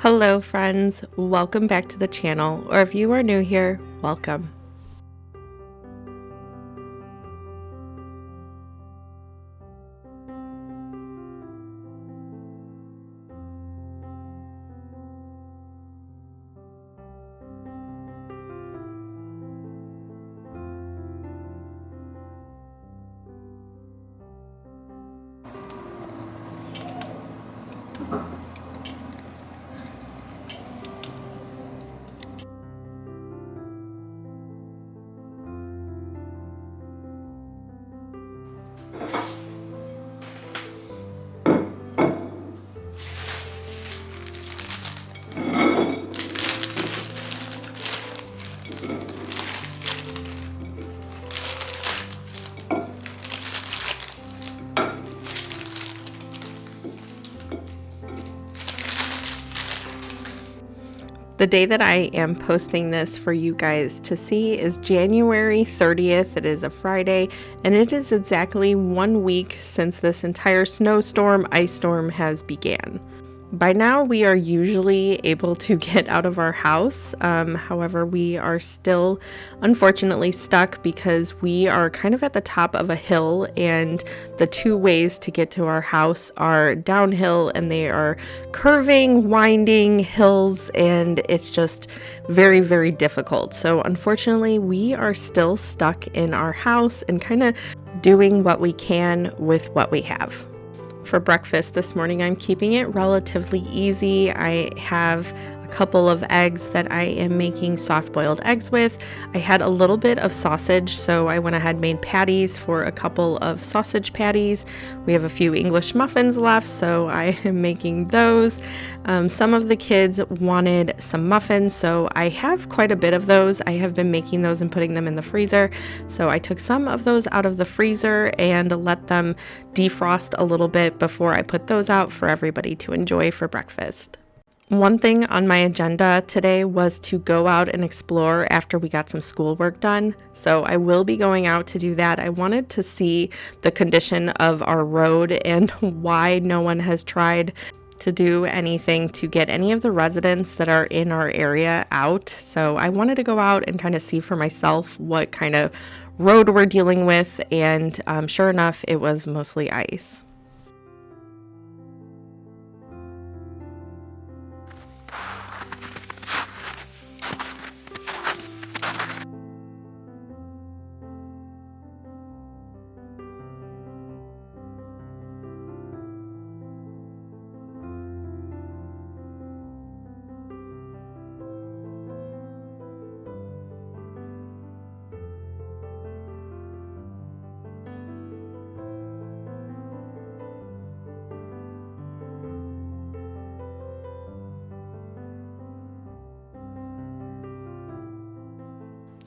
Hello friends, welcome back to the channel, or if you are new here, welcome. The day that I am posting this for you guys to see is January 30th. It is a Friday, and it is exactly 1 week since this entire snowstorm, ice storm has began. By now, we are usually able to get out of our house. However, we are still unfortunately stuck because we are kind of at the top of a hill, and the two ways to get to our house are downhill, and they are curving, winding hills, and it's just very, very difficult. So unfortunately, we are still stuck in our house and kind of doing what we can with what we have. For breakfast this morning, I'm keeping it relatively easy. I have a couple of eggs that I am making soft-boiled eggs with. I had a little bit of sausage, so I went ahead and made patties for a couple of sausage patties. We have a few English muffins left, so I am making those. Some of the kids wanted some muffins, so I have quite a bit of those. I have been making those and putting them in the freezer. So I took some of those out of the freezer and let them defrost a little bit before I put those out for everybody to enjoy for breakfast. One thing on my agenda today was to go out and explore after we got some schoolwork done. So I will be going out to do that. I wanted to see the condition of our road and why no one has tried to do anything to get any of the residents that are in our area out. So I wanted to go out and kind of see for myself what kind of road we're dealing with, and sure enough, it was mostly ice.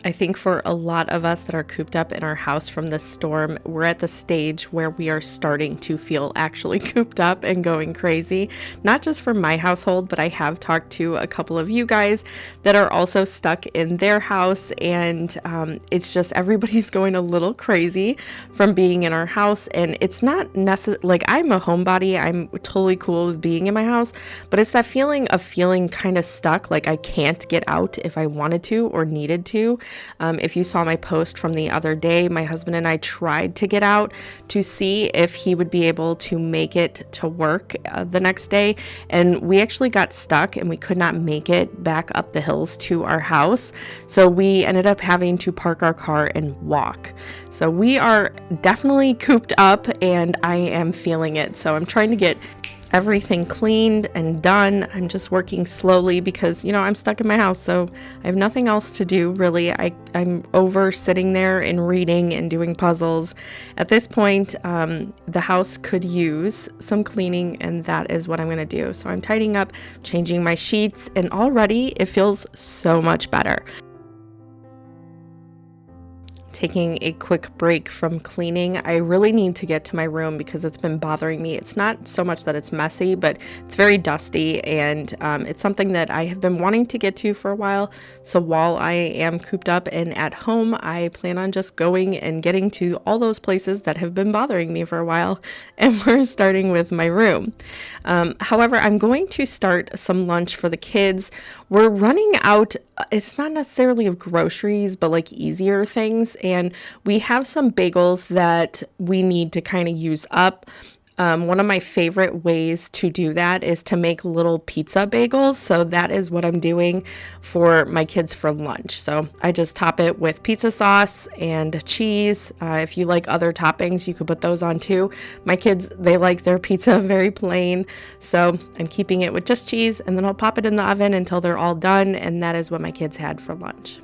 I think for a lot of us that are cooped up in our house from this storm, we're at the stage where we are starting to feel actually cooped up and going crazy. Not just for my household, but I have talked to a couple of you guys that are also stuck in their house, and it's just everybody's going a little crazy from being in our house. And it's not necessarily like I'm a homebody, I'm totally cool with being in my house, but it's that feeling of feeling kind of stuck, like I can't get out if I wanted to or needed to. If you saw my post from the other day, my husband and I tried to get out to see if he would be able to make it to work the next day, and we actually got stuck and we could not make it back up the hills to our house. So we ended up having to park our car and walk. So we are definitely cooped up, and I am feeling it. So I'm trying to get everything cleaned and done. I'm just working slowly because, I'm stuck in my house, so I have nothing else to do really. I'm over sitting there and reading and doing puzzles. At this point, the house could use some cleaning, and that is what I'm going to do. So I'm tidying up, changing my sheets, and already it feels so much better. taking a quick break from cleaning. I really need to get to my room because it's been bothering me. It's not so much that it's messy, but it's very dusty, and it's something that I have been wanting to get to for a while. So while I am cooped up and at home, I plan on just going and getting to all those places that have been bothering me for a while, and we're starting with my room. However, I'm going to start some lunch for the kids. We're running out, it's not necessarily of groceries, but like easier things. And we have some bagels that we need to kind of use up. One of my favorite ways to do that is to make little pizza bagels. So that is what I'm doing for my kids for lunch. So I just top it with pizza sauce and cheese. If you like other toppings, you could put those on too. My kids, they like their pizza very plain. So I'm keeping it with just cheese, and then I'll pop it in the oven until they're all done. And that is what my kids had for lunch.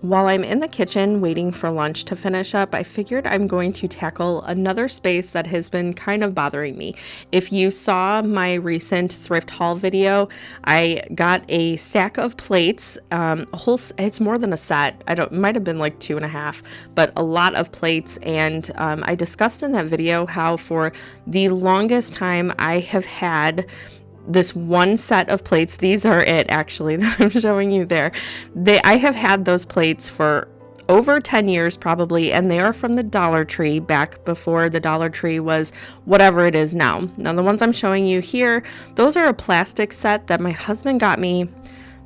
While I'm in the kitchen waiting for lunch to finish up, I figured I'm going to tackle another space that has been kind of bothering me. If you saw my recent thrift haul video, I got a stack of plates, it's more than a set. It might have been like 2.5, but a lot of plates. And I discussed in that video how for the longest time I have had this one set of plates. These are it actually that I'm showing you there. I have had those plates for over 10 years probably, and they are from the Dollar Tree back before the Dollar Tree was whatever it is now. Now the ones I'm showing you here, those are a plastic set that my husband got me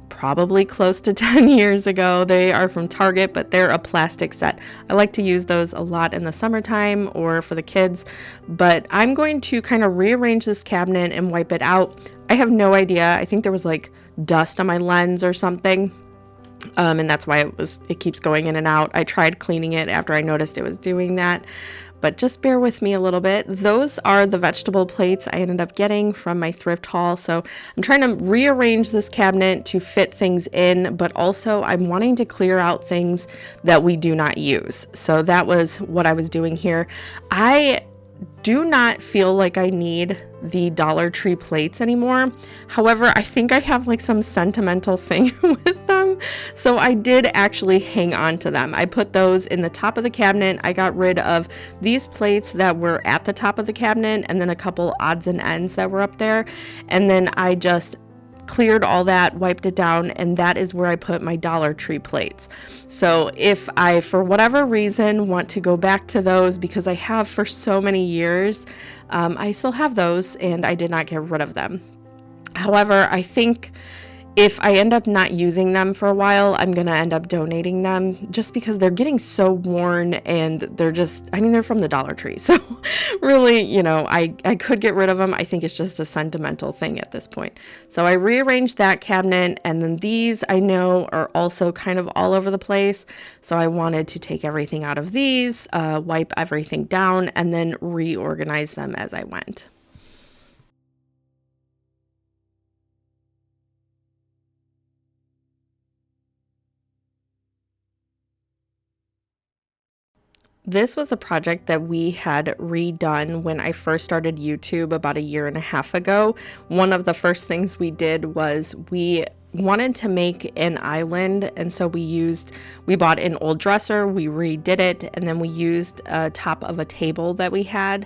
probably close to 10 years ago. They are from Target, but they're a plastic set. I like to use those a lot in the summertime or for the kids, but I'm going to kind of rearrange this cabinet and wipe it out. I have no idea. I think there was like dust on my lens or something. And that's why it keeps going in and out. I tried cleaning it after I noticed it was doing that, but just bear with me a little bit. Those are the vegetable plates I ended up getting from my thrift haul. So I'm trying to rearrange this cabinet to fit things in, but also I'm wanting to clear out things that we do not use. So that was what I was doing here. I do not feel like I need the Dollar Tree plates anymore. However, I think I have like some sentimental thing with them. So I did actually hang on to them. I put those in the top of the cabinet. I got rid of these plates that were at the top of the cabinet and then a couple odds and ends that were up there. And then I just cleared all that, wiped it down, and that is where I put my Dollar Tree plates. So if I, for whatever reason, want to go back to those, because I have for so many years, I still have those and I did not get rid of them. However, I think if I end up not using them for a while, I'm going to end up donating them just because they're getting so worn and they're from the Dollar Tree. So really, I could get rid of them. I think it's just a sentimental thing at this point. So I rearranged that cabinet, and then these I know are also kind of all over the place. So I wanted to take everything out of these, wipe everything down, and then reorganize them as I went. This was a project that we had redone when I first started YouTube about 1.5 years ago. One of the first things we did was we wanted to make an island, and so we bought an old dresser, we redid it, and then we used a top of a table that we had,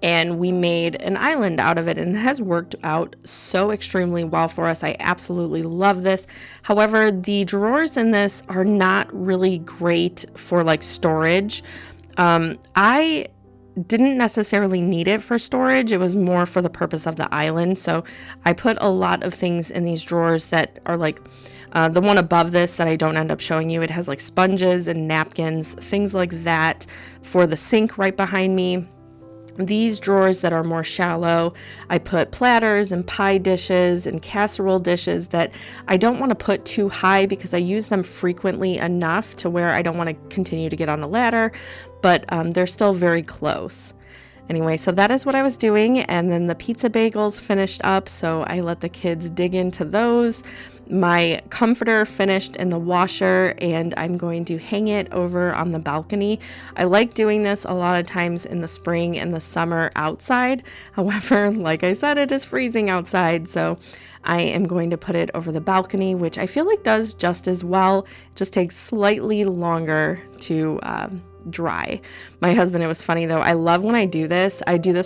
and we made an island out of it, and it has worked out so extremely well for us. I absolutely love this. However, the drawers in this are not really great for like storage. I didn't necessarily need it for storage. It was more for the purpose of the island. So I put a lot of things in these drawers that are like the one above this that I don't end up showing you. It has like sponges and napkins, things like that for the sink right behind me. These drawers that are more shallow, I put platters and pie dishes and casserole dishes that I don't want to put too high because I use them frequently enough to where I don't want to continue to get on a ladder, but they're still very close. Anyway, so that is what I was doing, and then the pizza bagels finished up, so I let the kids dig into those. my comforter finished in the washer, and I'm going to hang it over on the balcony. I like doing this a lot of times in the spring and the summer outside. However, like I said, it is freezing outside, so I am going to put it over the balcony, which I feel like does just as well. It just takes slightly longer to dry. My husband, it was funny though, I love when I do this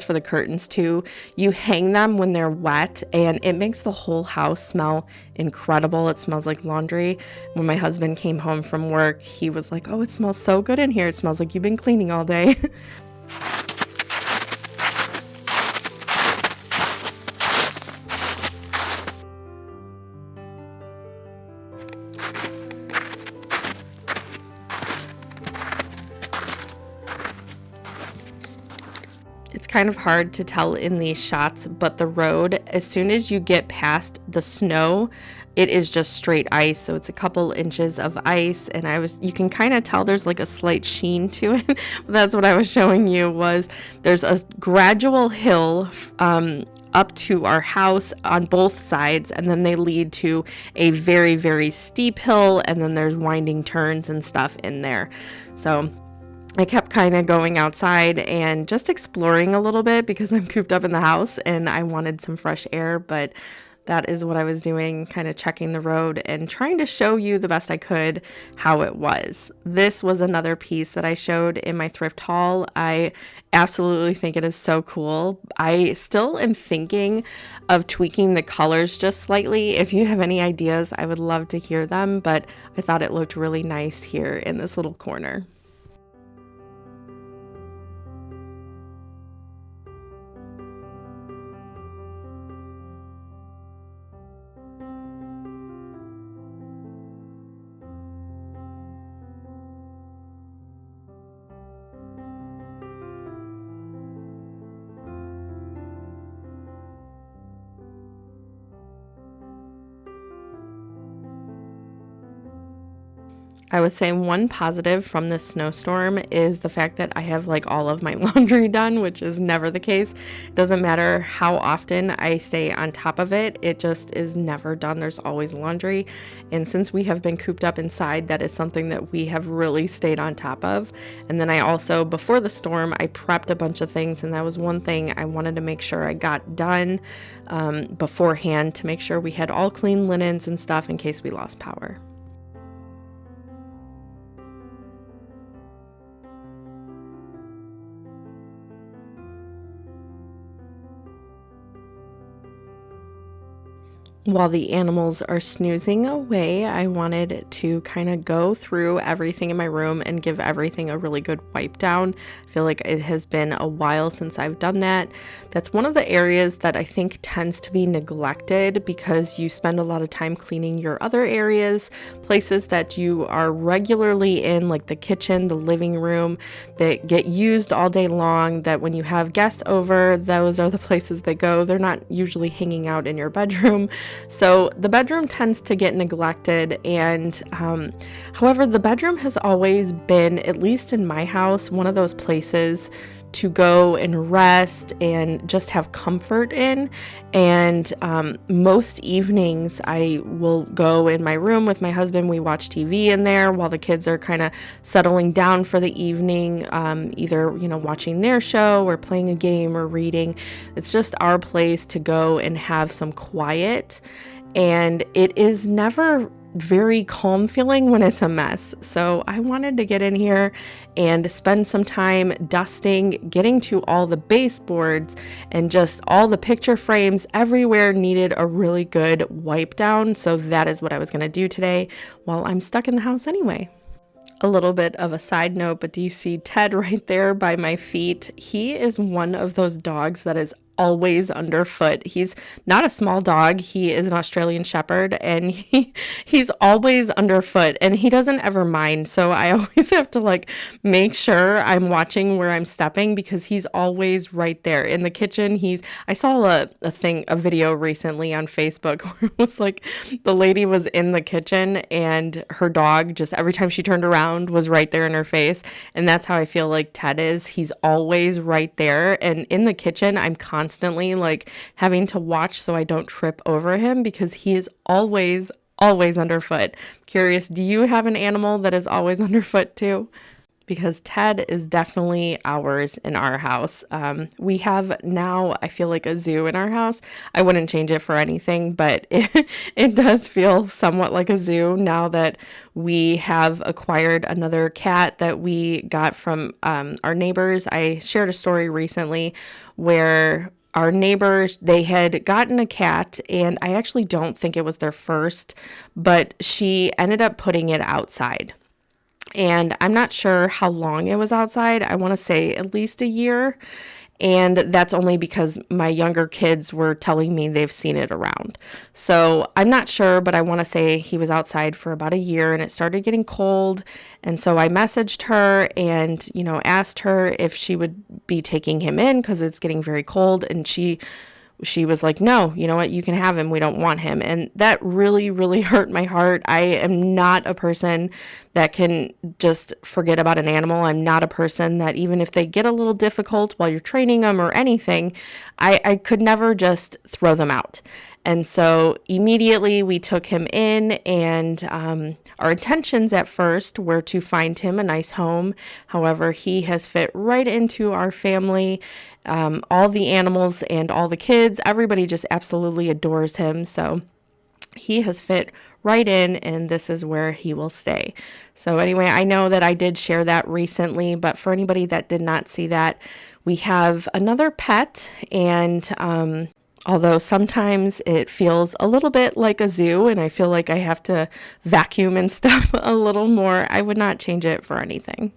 for the curtains too. You hang them when they're wet and it makes the whole house smell incredible. It smells like laundry. When my husband came home from work, he was like, oh, it smells so good in here. It smells like you've been cleaning all day. It's kind of hard to tell in these shots, but the road, as soon as you get past the snow, it is just straight ice. So it's a couple inches of ice, and you can kind of tell there's like a slight sheen to it. That's what I was showing you, was there's a gradual hill up to our house on both sides, and then they lead to a very, very steep hill, and then there's winding turns and stuff in there. So I kept kind of going outside and just exploring a little bit because I'm cooped up in the house and I wanted some fresh air, but that is what I was doing, kind of checking the road and trying to show you the best I could how it was. This was another piece that I showed in my thrift haul. I absolutely think it is so cool. I still am thinking of tweaking the colors just slightly. If you have any ideas, I would love to hear them, but I thought it looked really nice here in this little corner. I would say one positive from this snowstorm is the fact that I have like all of my laundry done, which is never the case. It doesn't matter how often I stay on top of it, it just is never done. There's always laundry. And since we have been cooped up inside, that is something that we have really stayed on top of. And then I also, before the storm, I prepped a bunch of things, and that was one thing I wanted to make sure I got done beforehand, to make sure we had all clean linens and stuff in case we lost power. While the animals are snoozing away, I wanted to kind of go through everything in my room and give everything a really good wipe down. I feel like it has been a while since I've done that. That's one of the areas that I think tends to be neglected because you spend a lot of time cleaning your other areas, places that you are regularly in, like the kitchen, the living room, that get used all day long, that when you have guests over, those are the places they go. They're not usually hanging out in your bedroom. So the bedroom tends to get neglected, and however, the bedroom has always been, at least in my house, one of those places to go and rest and just have comfort in. And most evenings I will go in my room with my husband. We watch TV in there while the kids are kind of settling down for the evening, either watching their show or playing a game or reading. It's just our place to go and have some quiet, and it is never very calm feeling when it's a mess. So I wanted to get in here and spend some time dusting, getting to all the baseboards and just all the picture frames everywhere needed a really good wipe down. So that is what I was going to do today while I'm stuck in the house anyway. A little bit of a side note, but do you see Ted right there by my feet? He is one of those dogs that is always underfoot. He's not a small dog. He is an Australian Shepherd, and he's always underfoot, and he doesn't ever mind. So I always have to make sure I'm watching where I'm stepping, because he's always right there in the kitchen. I saw a video recently on Facebook where it was like the lady was in the kitchen and her dog just every time she turned around was right there in her face. And that's how I feel like Ted is. He's always right there. And in the kitchen, I'm constantly having to watch so I don't trip over him, because he is always always underfoot. Curious, do you have an animal that is always underfoot too? Because Ted is definitely ours in our house. We have now, I feel like, a zoo in our house. I wouldn't change it for anything, but it does feel somewhat like a zoo now that we have acquired another cat that we got from our neighbors. I shared a story recently where our neighbors, they had gotten a cat, and I actually don't think it was their first, but she ended up putting it outside. And I'm not sure how long it was outside. I want to say at least a year. And that's only because my younger kids were telling me they've seen it around. So I'm not sure, but I want to say he was outside for about a year and it started getting cold. And so I messaged her and, asked her if she would be taking him in because it's getting very cold. And she was like, no, you know what, you can have him. We don't want him. And that really, really hurt my heart. I am not a person that can just forget about an animal. I'm not a person that even if they get a little difficult while you're training them or anything, I could never just throw them out. And so immediately we took him in, and our intentions at first were to find him a nice home. However, he has fit right into our family. All the animals and all the kids, everybody just absolutely adores him. So he has fit right in, and this is where he will stay. So anyway, I know that I did share that recently, but for anybody that did not see that, we have another pet, and although sometimes it feels a little bit like a zoo and I feel like I have to vacuum and stuff a little more, I would not change it for anything.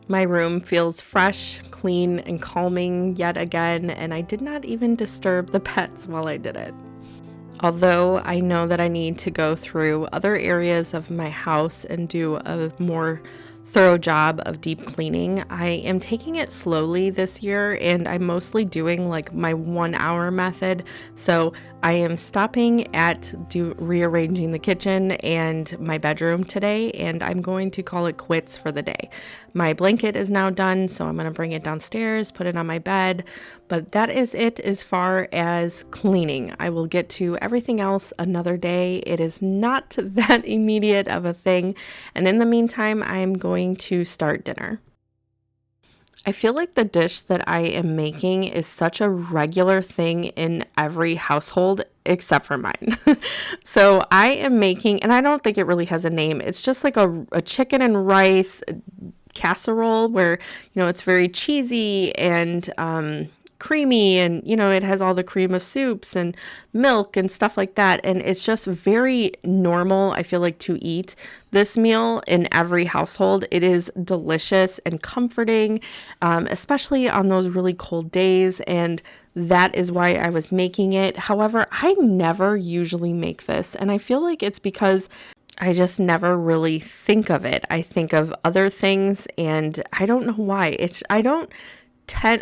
My room feels fresh, clean, and calming yet again, and I did not even disturb the pets while I did it. Although I know that I need to go through other areas of my house and do a more thorough job of deep cleaning, I am taking it slowly this year, and I'm mostly doing like my 1 hour method. So I am stopping at rearranging the kitchen and my bedroom today, and I'm going to call it quits for the day. My blanket is now done, so I'm going to bring it downstairs, put it on my bed, but that is it as far as cleaning. I will get to everything else another day. It is not that immediate of a thing, and in the meantime, I'm going to start dinner. I feel like the dish that I am making is such a regular thing in every household except for mine. So I am making, and I don't think it really has a name, it's just like a chicken and rice casserole where, it's very cheesy and creamy and, it has all the cream of soups and milk and stuff like that. And it's just very normal, I feel like, to eat this meal in every household. It is delicious and comforting, especially on those really cold days. And that is why I was making it. However, I never usually make this. And I feel like it's because I just never really think of it. I think of other things and I don't know why.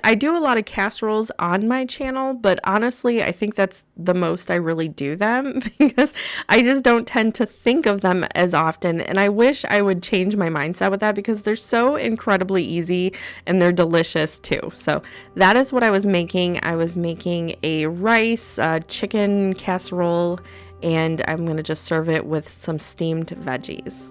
I do a lot of casseroles on my channel, but honestly, I think that's the most I really do them because I just don't tend to think of them as often. And I wish I would change my mindset with that because they're so incredibly easy and they're delicious too. So that is what I was making. I was making a rice, chicken casserole, and I'm going to just serve it with some steamed veggies.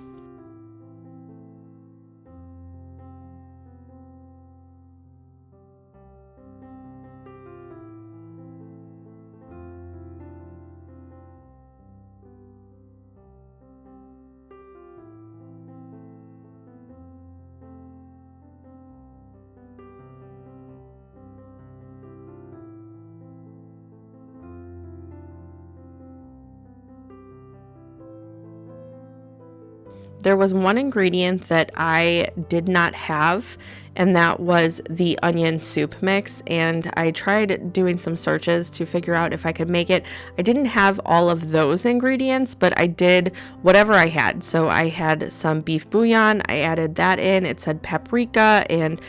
There was one ingredient that I did not have, and that was the onion soup mix. And I tried doing some searches to figure out if I could make it. I didn't have all of those ingredients, but I did whatever I had. So I had some beef bouillon, I added that in. It said paprika and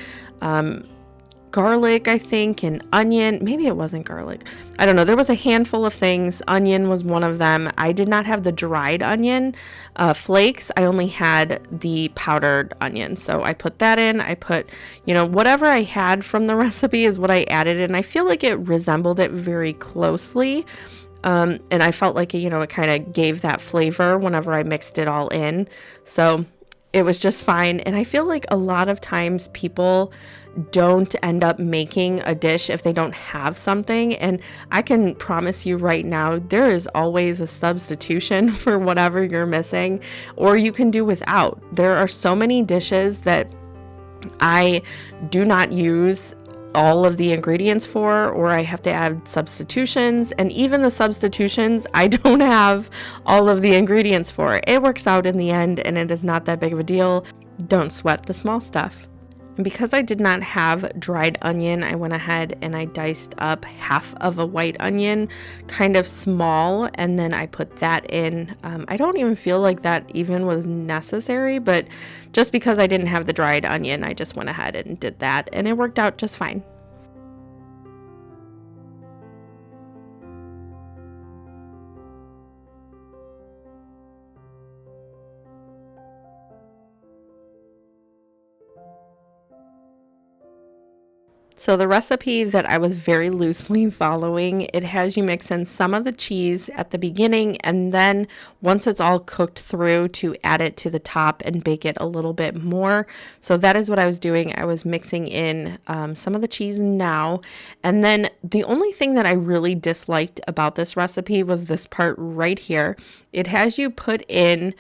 garlic, I think, and onion. Maybe it wasn't garlic. I don't know. There was a handful of things. Onion was one of them. I did not have the dried onion flakes. I only had the powdered onion. So I put that in. I put, whatever I had from the recipe is what I added. And I feel like it resembled it very closely. And I felt like, it kind of gave that flavor whenever I mixed it all in. So it was just fine. And I feel like a lot of times people don't end up making a dish if they don't have something. And I can promise you right now, there is always a substitution for whatever you're missing, or you can do without. There are so many dishes that I do not use all of the ingredients for, or I have to add substitutions. And even the substitutions, I don't have all of the ingredients for. It works out in the end, and it is not that big of a deal. Don't sweat the small stuff. And because I did not have dried onion, I went ahead and I diced up half of a white onion, kind of small, and then I put that in. I don't even feel like that even was necessary, but just because I didn't have the dried onion, I just went ahead and did that, and it worked out just fine. So the recipe that I was very loosely following, it has you mix in some of the cheese at the beginning, and then once it's all cooked through, to add it to the top and bake it a little bit more. So that is what I was doing. I was mixing in some of the cheese now. And then the only thing that I really disliked about this recipe was this part right here. It has you put in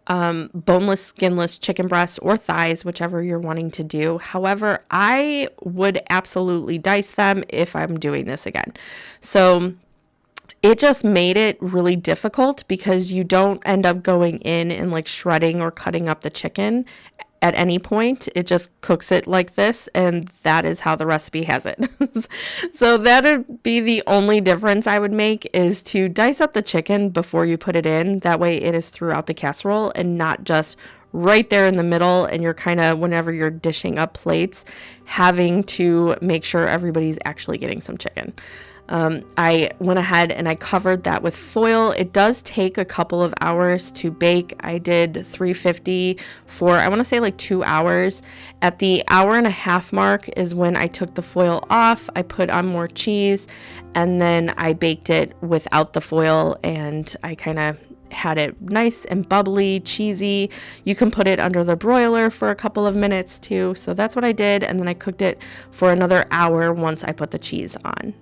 boneless, skinless chicken breasts or thighs, whichever you're wanting to do. However, I would absolutely dice them if I'm doing this again. So it just made it really difficult because you don't end up going in and like shredding or cutting up the chicken at any point. It just cooks it like this, and that is how the recipe has it. So that would be the only difference I would make, is to dice up the chicken before you put it in. That way it is throughout the casserole and not just right there in the middle, and you're kind of, whenever you're dishing up plates, having to make sure everybody's actually getting some chicken. I went ahead and I covered that with foil. It does take a couple of hours to bake. I did 350 for, I want to say, like 2 hours. At the hour and a half mark is when I took the foil off. I put on more cheese, and then I baked it without the foil, and I kind of had it nice and bubbly, cheesy. You can put it under the broiler for a couple of minutes too. So that's what I did. And then I cooked it for another hour once I put the cheese on.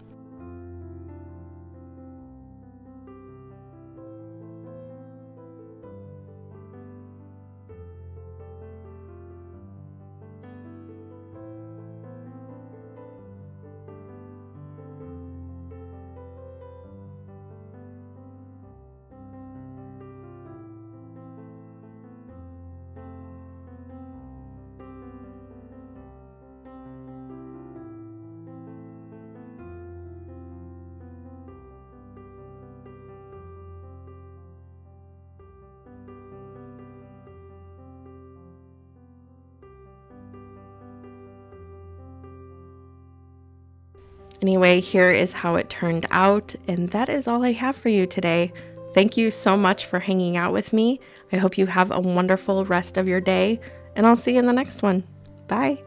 Anyway, here is how it turned out, and that is all I have for you today. Thank you so much for hanging out with me. I hope you have a wonderful rest of your day, and I'll see you in the next one. Bye.